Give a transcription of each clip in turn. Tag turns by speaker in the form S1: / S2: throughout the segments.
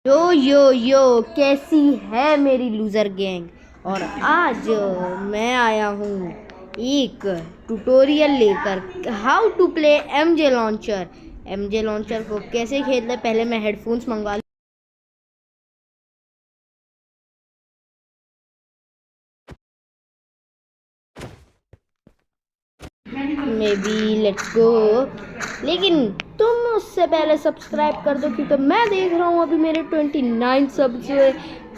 S1: यो कैसी है मेरी लूज़र गैंग। और आज मैं आया हूँ एक ट्यूटोरियल लेकर, how to play MJ launcher. MJ launcher को कैसे खेलते, पहले मैं हेडफोन्स मंगवा मे बी लेट्स गो। लेकिन तुम उससे पहले सब्सक्राइब कर दो, क्योंकि मैं देख रहा हूँ अभी मेरे 29 सब्स हुए।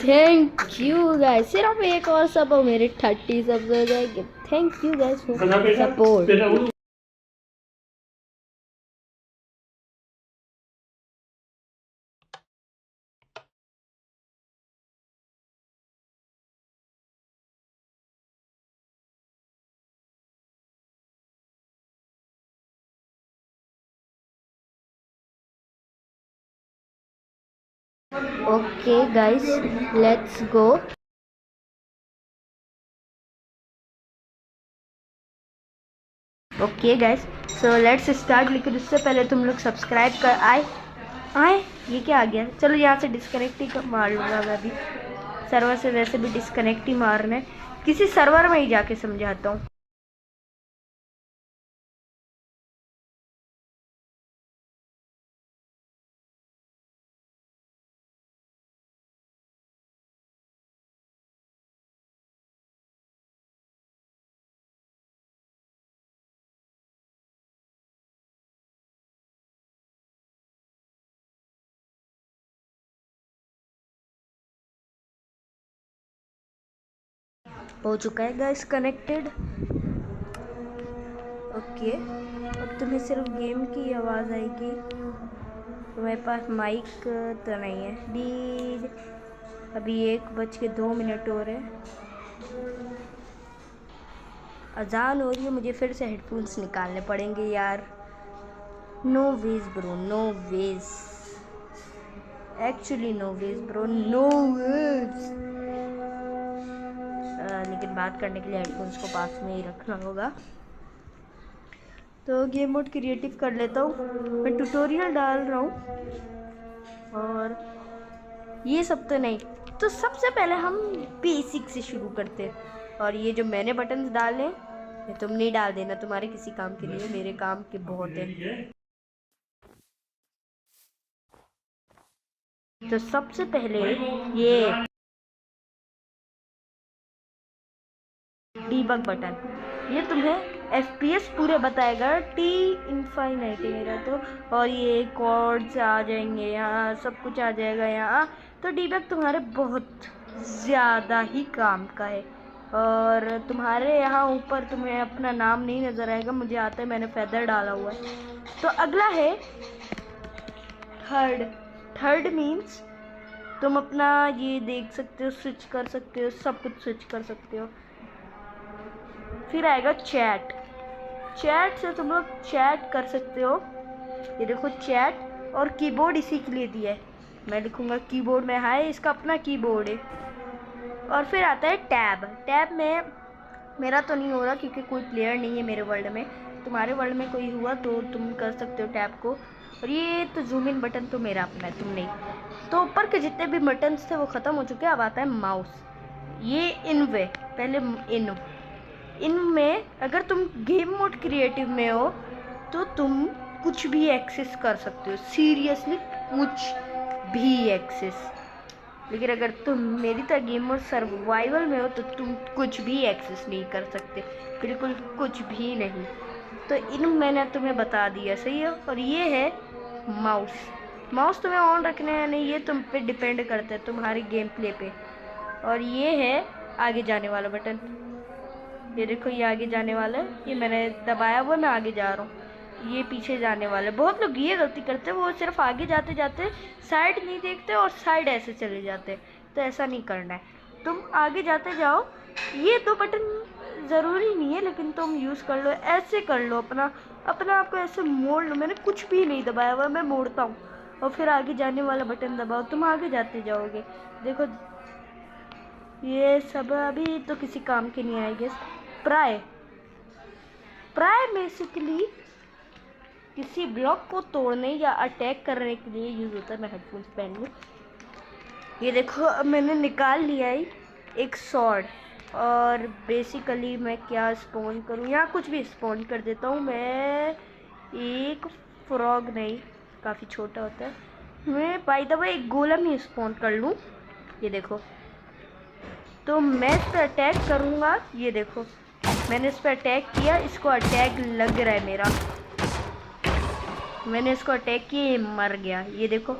S1: थैंक यू गाइस, सिर्फ एक और सब हो मेरे 30 सब्स हो जाएंगे। Thank you guys for support. Okay guys, let's go. Okay guys, so let's start. लेकिन उससे पहले तुम लोग सब्सक्राइब कर आए आए ये क्या आ गया? चलो यहाँ से डिस्कनेक्ट ही मार लूँगा मैं भी। सर्वर से वैसे भी डिस्कनेक्ट ही मारना है, किसी सर्वर में ही जाके समझाता हूँ। हो चुका है गाइस कनेक्टेड। ओके, अब तुम्हें सिर्फ गेम की आवाज़ आएगी। तुम्हारे पास माइक तो नहीं है डी। अभी 1:02 हो रहे हैं, अजान हो रही है। मुझे फिर से हेडफोन्स निकालने पड़ेंगे यार। No ways bro, no ways, actually no ways bro, no ways. लेकिन बात करने के लिए हेडफोन्स को पास में ही रखना होगा। तो गेम मोड क्रिएटिव कर लेता हूँ। मैं ट्यूटोरियल डाल रहा हूँ और ये सब तो नहीं। तो सबसे पहले हम बेसिक से शुरू करते हैं। और ये जो मैंने बटन्स डाले ये तुम नहीं डाल देना, तुम्हारे किसी काम के लिए, मेरे काम के बहुत है। तो सबसे पहले ये डीबग बटन, ये तुम्हें FPS पूरे बताएगा। टी इनफाइनाइट है मेरा तो। और ये कॉर्ड्स आ जाएंगे यहाँ, सब कुछ आ जाएगा यहाँ। तो डीबग तुम्हारे बहुत ज़्यादा ही काम का है। और तुम्हारे यहाँ ऊपर तुम्हें अपना नाम नहीं नज़र आएगा, मुझे आता है, मैंने फेदर डाला हुआ है। तो अगला है थर्ड। थर्ड मीन्स तुम अपना ये देख सकते हो, स्विच कर सकते हो, सब कुछ स्विच कर सकते हो। फिर आएगा चैट। चैट से तुम लोग चैट कर सकते हो। ये देखो चैट, और कीबोर्ड इसी के लिए दिया है। मैं लिखूँगा कीबोर्ड में, हाय, इसका अपना कीबोर्ड है। और फिर आता है टैब। टैब में मेरा तो नहीं हो रहा क्योंकि कोई प्लेयर नहीं है मेरे वर्ल्ड में। तुम्हारे वर्ल्ड में कोई हुआ तो तुम कर सकते हो टैब को। और ये तो जूम इन बटन तो मेरा अपना है, तुम नहीं। तो ऊपर के जितने भी बटन्स थे वो ख़त्म हो चुके हैं। अब आता है माउस। ये इन वे, पहले इनमें अगर तुम गेम मोड क्रिएटिव में हो तो तुम कुछ भी एक्सेस कर सकते हो, सीरियसली कुछ भी एक्सेस। लेकिन अगर तुम मेरी तरह गेम मोड सर्वाइवल में हो तो तुम कुछ भी एक्सेस नहीं कर सकते, बिल्कुल कुछ भी नहीं। तो इन मैंने तुम्हें बता दिया, सही है। और ये है माउस। माउस तुम्हें ऑन रखना है नहीं, ये तुम पे डिपेंड करता है, तुम्हारी गेम प्ले पे। और ये है आगे जाने वाला बटन। ये देखो, ये आगे जाने वाला है, ये मैंने दबाया हुआ, मैं आगे जा रहा हूँ। ये पीछे जाने वाला है। बहुत लोग ये गलती करते हैं, वो सिर्फ आगे जाते जाते साइड नहीं देखते और साइड ऐसे चले जाते। तो ऐसा नहीं करना है, तुम आगे जाते जाओ। ये दो बटन ज़रूरी नहीं है, लेकिन तुम यूज़ कर लो, ऐसे कर लो, अपना अपना आपको ऐसे मोड़ लो। मैंने कुछ भी नहीं दबाया हुआ, मैं मोड़ता हूँ और फिर आगे जाने वाला बटन दबाओ, तुम आगे जाते जाओगे। देखो ये सब अभी तो किसी काम के नहीं आएंगे। प्राय प्राय बेसिकली किसी ब्लॉक को तोड़ने या अटैक करने के लिए यूज़ होता है। मैं हेडफोन्स पहन लूँ। ये देखो अब मैंने निकाल लिया है एक सॉर्ड। और बेसिकली मैं क्या स्पॉन करूँ, यहाँ कुछ भी स्पॉन कर देता हूँ मैं। एक फ्रॉग नहीं, काफ़ी छोटा होता है। मैं बाय द वे एक गोलम ही स्पॉन कर लूँ। ये देखो, तो मैं इस पर अटैक करूँगा। ये देखो मैंने इस पर अटैक किया, इसको अटैक लग रहा है मेरा। मैंने इसको अटैक किया, ये मर गया। ये देखो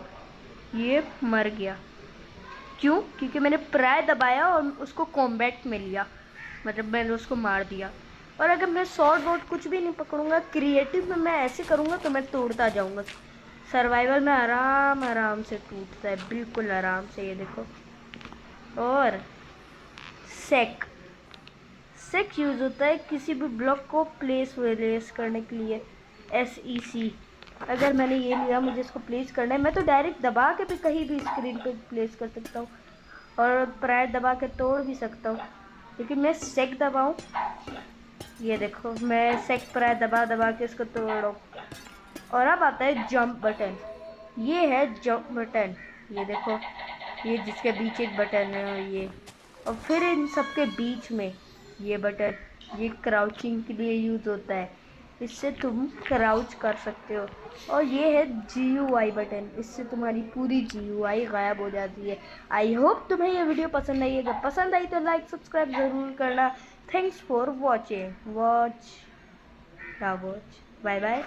S1: ये मर गया। क्यों? क्योंकि मैंने प्राय दबाया और उसको कॉम्बैट में लिया, मतलब मैंने उसको मार दिया। और अगर मैं शॉर्ट बोर्ड कुछ भी नहीं पकड़ूंगा, क्रिएटिव में मैं ऐसे करूँगा तो मैं तोड़ता जाऊँगा। सर्वाइवल में आराम आराम से टूटता है, बिल्कुल आराम से। ये देखो। और सेक सेक यूज़ होता है किसी भी ब्लॉक को प्लेस वेलेस करने के लिए। SEC। अगर मैंने ये लिया, मुझे इसको प्लेस करना है, मैं तो डायरेक्ट दबा के भी कहीं भी स्क्रीन पे प्लेस कर सकता हूँ और प्राय दबा के तोड़ भी सकता हूँ। लेकिन मैं सेक दबाऊँ, ये देखो मैं सेक प्राय दबा दबा के इसको तोड़ूँ। और अब आता है जंप बटन। ये है जंप बटन। ये देखो, ये जिसके बीच एक बटन है और ये, और फिर इन सबके बीच में ये बटन, ये क्राउचिंग के लिए यूज़ होता है। इससे तुम क्राउच कर सकते हो। और ये है GUI बटन, इससे तुम्हारी पूरी GUI गायब हो जाती है। आई होप तुम्हें ये वीडियो पसंद आई। अगर पसंद आई तो लाइक सब्सक्राइब ज़रूर करना। Thanks for watching. Watch bye bye.